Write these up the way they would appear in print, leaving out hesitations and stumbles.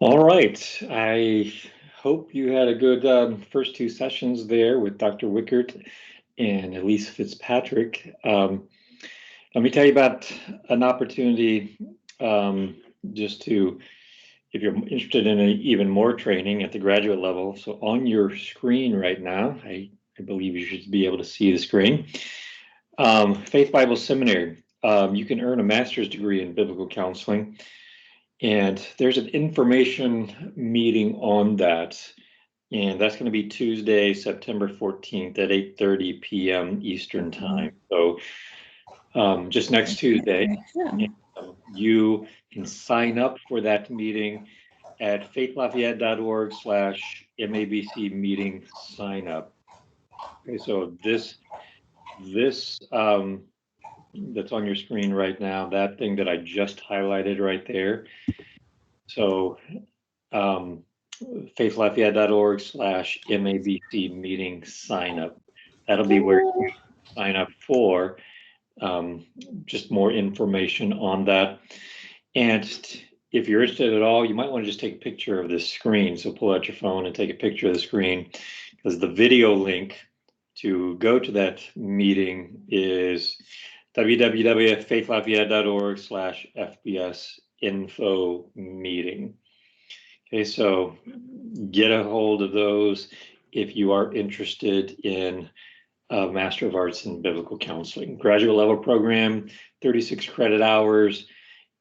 All right. I hope you had a good first two sessions there with Dr. Wickert and Elise Fitzpatrick. Let me tell you about an opportunity just to, if you're interested in even more training at the graduate level. So on your screen right now, I believe you should be able to see the screen. Faith Bible Seminary. You can earn a master's degree in biblical counseling. And there's an information meeting on that. And that's going to be Tuesday, September 14th at 8:30 p.m. Eastern Time. So just next Tuesday. And, you can sign up for that meeting at faithlafayette.org/MABC meeting sign up. Okay, so this that's on your screen right now, that thing that I just highlighted right there. So faithlafayette.org/MABC meeting sign up. That'll be where you sign up for just more information on that. And if you're interested at all, you might want to just take a picture of this screen. So pull out your phone and take a picture of the screen, because the video link to go to that meeting is www.faithlafayette.org/FBS info meeting. Okay, so get a hold of those if you are interested in a Master of Arts in Biblical Counseling. Graduate level program, 36 credit hours,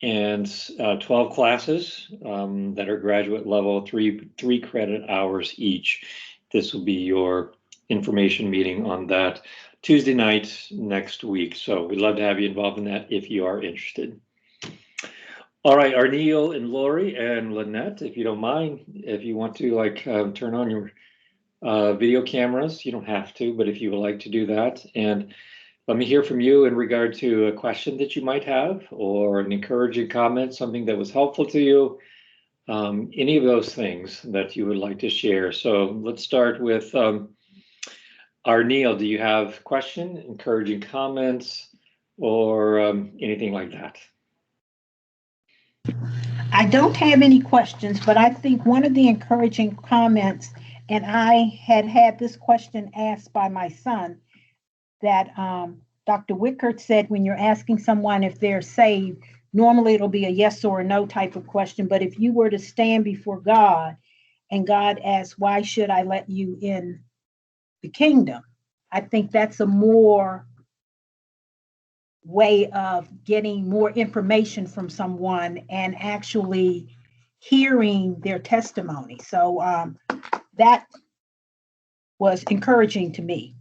and 12 classes that are graduate level, three credit hours each. This will be your information meeting on that Tuesday night next week. So we'd love to have you involved in that if you are interested. All right, Arneel and Lori and Lynette, if you don't mind, if you want to turn on your video cameras, you don't have to, but if you would like to do that. And let me hear from you in regard to a question that you might have, or an encouraging comment, something that was helpful to you, any of those things that you would like to share. So let's start with Arneel. Do you have a question, encouraging comments, or anything like that? I don't have any questions, but I think one of the encouraging comments, and I had this question asked by my son, that Dr. Wickert said when you're asking someone if they're saved, normally it'll be a yes or a no type of question. But if you were to stand before God and God asks, why should I let you in the kingdom? I think that's a more way of getting more information from someone and actually hearing their testimony. So that was encouraging to me,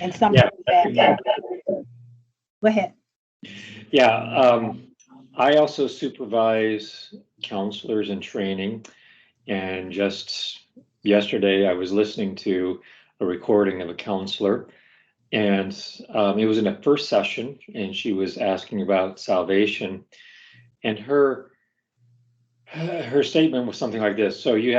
and something that go ahead. Yeah, I also supervise counselors in training, and just yesterday I was listening to a recording of a counselor, and it was in the first session, and she was asking about salvation, and her statement was something like this: so you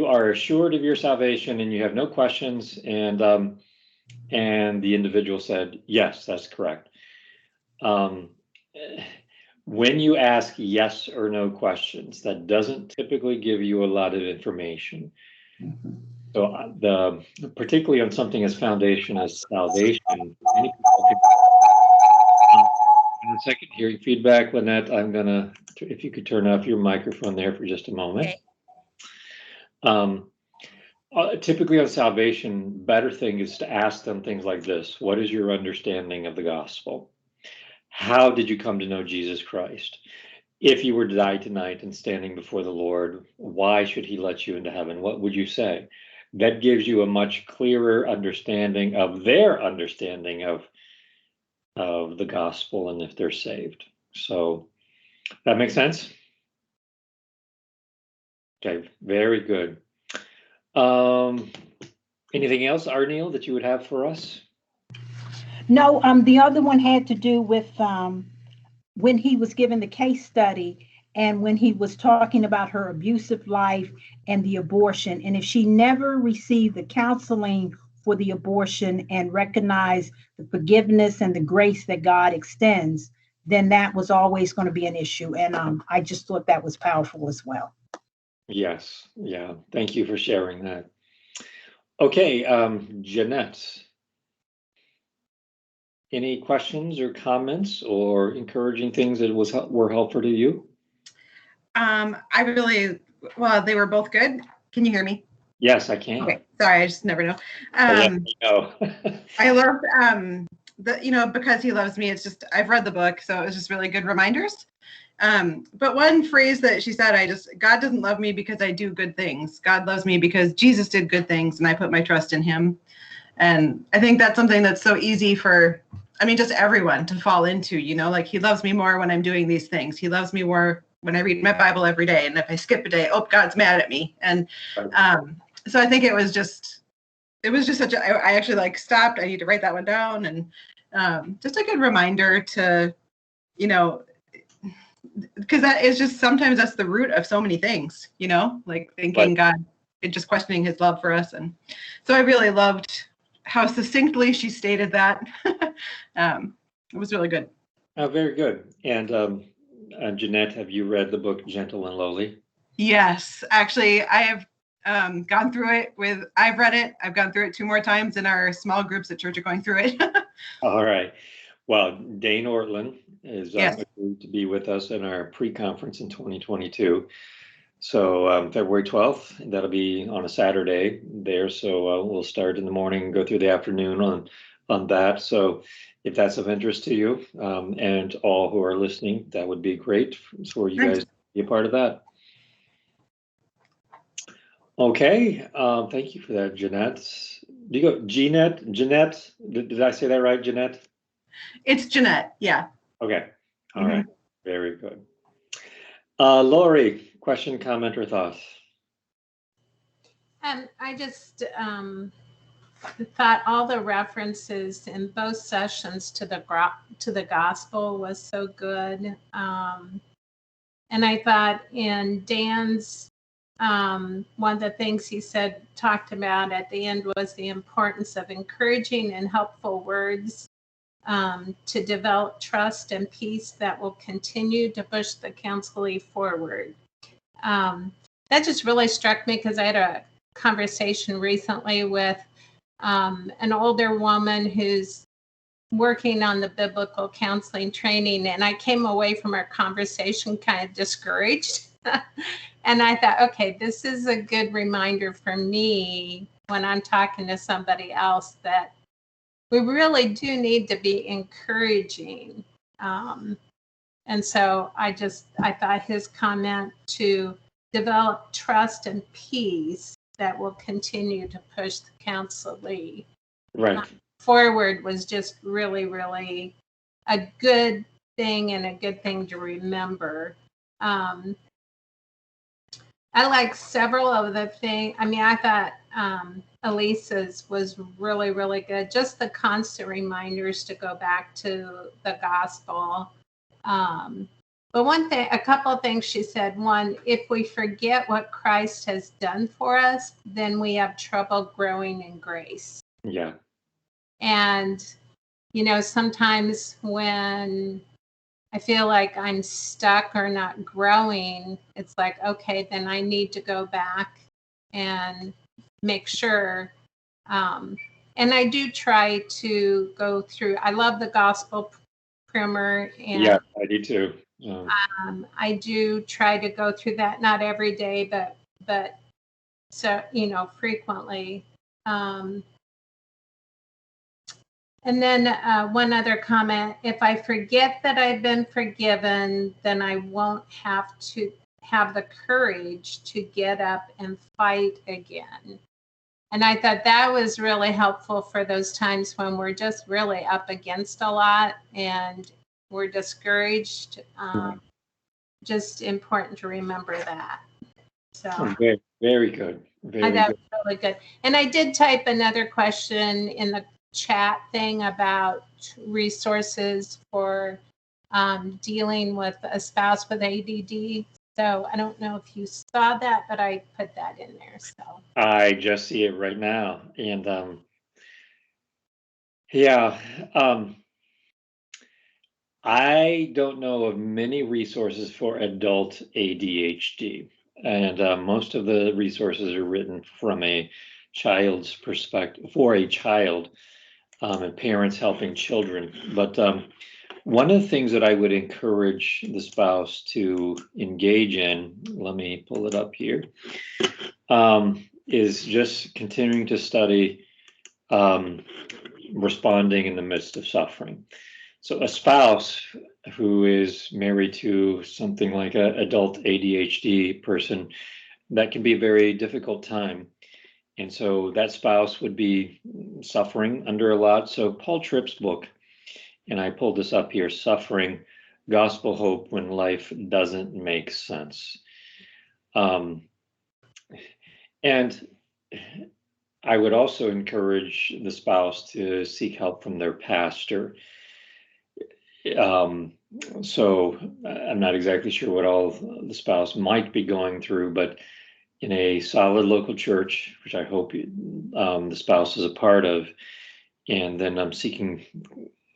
are assured of your salvation and you have no questions, and the individual said, yes, that's correct. When you ask yes or no questions, that doesn't typically give you a lot of information. Mm-hmm. So particularly on something as foundation as salvation, many people can. In a second, hearing feedback, Lynette, I'm gonna, if you could turn off your microphone there for just a moment. Okay. Typically on salvation, better thing is to ask them things like this: what is your understanding of the gospel? How did you come to know Jesus Christ? If you were to die tonight and standing before the Lord, why should he let you into heaven? What would you say? That gives you a much clearer understanding of their understanding of the gospel and if they're saved. So that makes sense? Okay, very good. Anything else, Arneel, that you would have for us? No, the other one had to do with when he was given the case study and when he was talking about her abusive life and the abortion. And if she never received the counseling for the abortion and recognized the forgiveness and the grace that God extends, then that was always going to be an issue. And I just thought that was powerful as well. Yes, yeah. Thank you for sharing that. Okay, Jeanette, any questions or comments or encouraging things that were helpful to you? I really, well, they were both good. Can you hear me? Yes, I can. Okay, sorry, I just never know. Yeah, no. I loved because he loves me. It's just I've read the book, so it was just really good reminders. But one phrase that she said, God doesn't love me because I do good things. God loves me because Jesus did good things, and I put my trust in Him. And I think that's something that's so easy for, just everyone to fall into. Like He loves me more when I'm doing these things. He loves me more when I read my Bible every day. And if I skip a day, oh, God's mad at me. And so I think it was just such a, I actually stopped. I need to write that one down. And just a good reminder to, because that is just, sometimes that's the root of so many things, like thinking God, and just questioning His love for us. And so I really loved how succinctly she stated that. It was really good. Oh, very good. And Jeanette, have you read the book Gentle and Lowly? Yes, actually, I have gone through it I've read it. I've gone through it 2 more times, and our small groups at church are going through it. All right. Well, Dane Ortland is Yes. agreed to be with us in our pre-conference in 2022. So February 12th, that'll be on a Saturday there. So we'll start in the morning and go through the afternoon on that. So if that's of interest to you and all who are listening, that would be great for you guys to be a part of that. Okay, thank you for that, Jeanette. Do you go Jeanette? Jeanette? Did I say that right, Jeanette? It's Jeanette, yeah. Okay, all right, very good. Lori, question, comment, or thought? I just thought all the references in both sessions to the gospel was so good, and I thought in Dan's one of the things he talked about at the end was the importance of encouraging and helpful words to develop trust and peace that will continue to push the counselee forward. That just really struck me because I had a conversation recently with an older woman who's working on the biblical counseling training, and I came away from our conversation kind of discouraged. And I thought, okay, this is a good reminder for me when I'm talking to somebody else that we really do need to be encouraging. And so I thought his comment to develop trust and peace that will continue to push the counselee forward was just really, really a good thing and a good thing to remember. I like several of the things. I thought Elisa's was really, really good. Just the constant reminders to go back to the gospel. But a couple of things she said. One, if we forget what Christ has done for us, then we have trouble growing in grace. Yeah. And, sometimes when I feel like I'm stuck or not growing, it's like, okay, then I need to go back and make sure. And I do try to go through, I love the gospel primer. And yeah, I do too. I do try to go through that, not every day, but so, frequently. And then one other comment, if I forget that I've been forgiven, then I won't have to have the courage to get up and fight again. And I thought that was really helpful for those times when we're just really up against a lot and we're discouraged. Just important to remember that. So very, very good. Very good. Really good. And I did type another question in the chat thing about resources for dealing with a spouse with ADD. So I don't know if you saw that, but I put that in there. So I just see it right now. And I don't know of many resources for adult ADHD. and most of the resources are written from a child's perspective, for a child, and parents helping children. But one of the things that I would encourage the spouse to engage in, let me pull it up here, is just continuing to study responding in the midst of suffering. So a spouse who is married to something like an adult ADHD person, that can be a very difficult time. And so that spouse would be suffering under a lot. So Paul Tripp's book, and I pulled this up here, Suffering, Gospel Hope When Life Doesn't Make Sense. And I would also encourage the spouse to seek help from their pastor. So I'm not exactly sure what all the spouse might be going through, but in a solid local church, which I hope the spouse is a part of, and then I'm seeking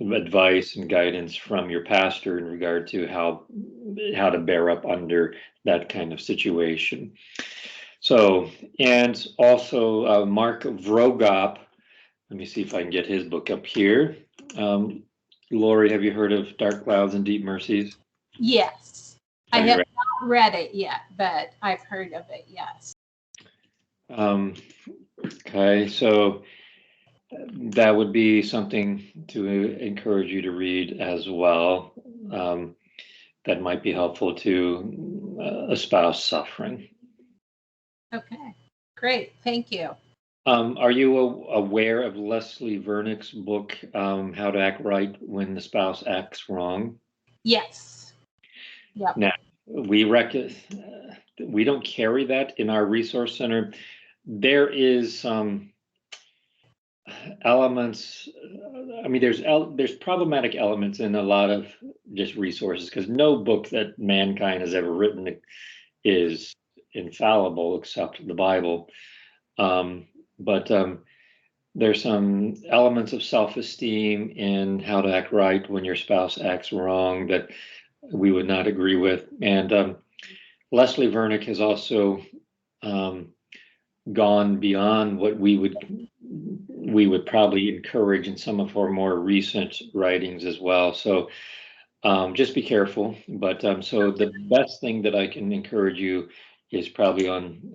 advice and guidance from your pastor in regard to how to bear up under that kind of situation. So, and also Mark Vroegop, let me see if I can get his book up here. Lori, have you heard of Dark Clouds and Deep Mercies? Yes. I have not read it yet, but I've heard of it, yes. Okay, so that would be something to encourage you to read as well. That might be helpful to a spouse suffering. Okay, great, thank you. Are you aware of Leslie Vernick's book, How to Act Right When the Spouse Acts Wrong? Yes. Yep. Now, we don't carry that in our resource center. There is some elements. I mean, there's problematic elements in a lot of just resources, because no book that mankind has ever written is infallible except the Bible. But there's some elements of self-esteem in how to act right when your spouse acts wrong that we would not agree with. And Leslie Vernick has also gone beyond what we would probably encourage in some of our more recent writings as well. So just be careful. But so the best thing that I can encourage you is probably on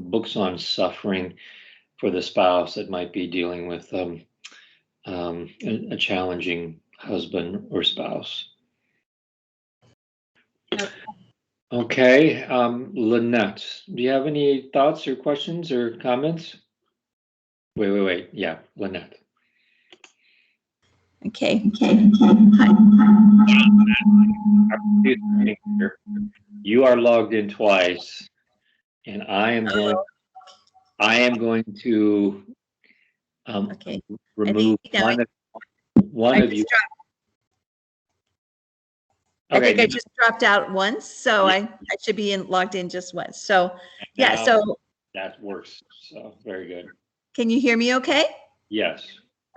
books on suffering for the spouse that might be dealing with a challenging husband or spouse. Okay, Lynette, do you have any thoughts or questions or comments? Wait. Yeah, Lynette. Okay. Hi. You are logged in twice, and I am going to Okay. remove one of you. I think I just dropped out once, so I should be logged in just once. So yeah, so that works. So very good. Can you hear me okay? Yes.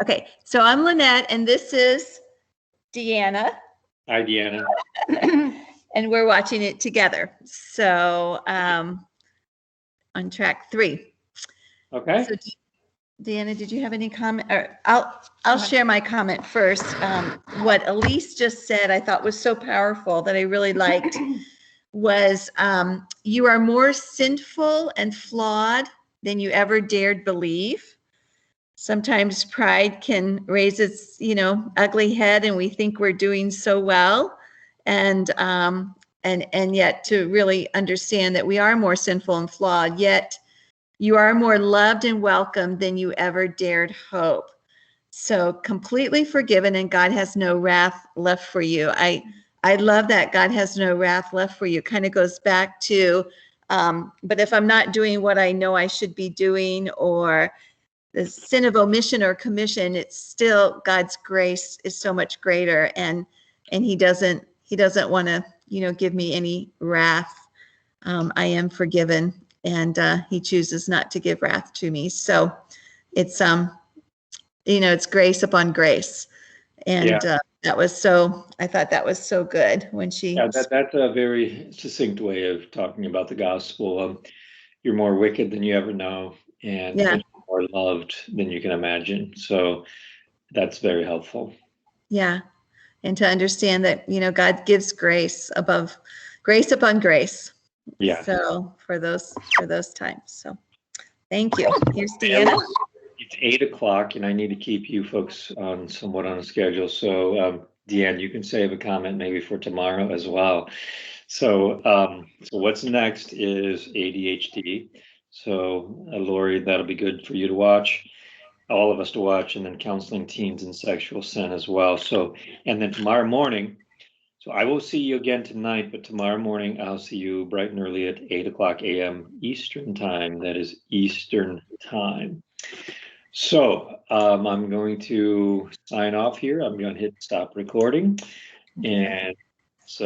Okay, so I'm Lynette and this is Deanna. Hi, Deanna. And we're watching it together. So on track 3. Okay. So Deanna, did you have any comment? Or I'll share my comment first. What Elise just said, I thought was so powerful that I really liked was you are more sinful and flawed than you ever dared believe. Sometimes pride can raise its, ugly head, and we think we're doing so well, and yet to really understand that we are more sinful and flawed, yet you are more loved and welcomed than you ever dared hope. So completely forgiven, and God has no wrath left for you. I love that God has no wrath left for you. Kind of goes back to, but if I'm not doing what I know I should be doing, or the sin of omission or commission, it's still God's grace is so much greater, and he doesn't want to, give me any wrath. I am forgiven, and he chooses not to give wrath to me. So it's it's grace upon grace, and I thought that was so good when she, Yeah, that's a very succinct way of talking about the gospel. You're more wicked than you ever know, and Yeah. but you're more loved than you can imagine. So that's very helpful. yeah. And to understand that, God gives grace upon grace. Yeah. So for those times. So thank you. Here's Deanna. It's 8 o'clock, and I need to keep you folks somewhat on a schedule. So, Deanne, you can save a comment maybe for tomorrow as well. So, so what's next is ADHD. So, Lori, that'll be good for you to watch, all of us to watch, and then counseling teens and sexual sin as well. So, and then tomorrow morning. So I will see you again tonight, but tomorrow morning I'll see you bright and early at 8 o'clock a.m. Eastern time. That is Eastern time. So I'm going to sign off here. I'm going to hit stop recording, and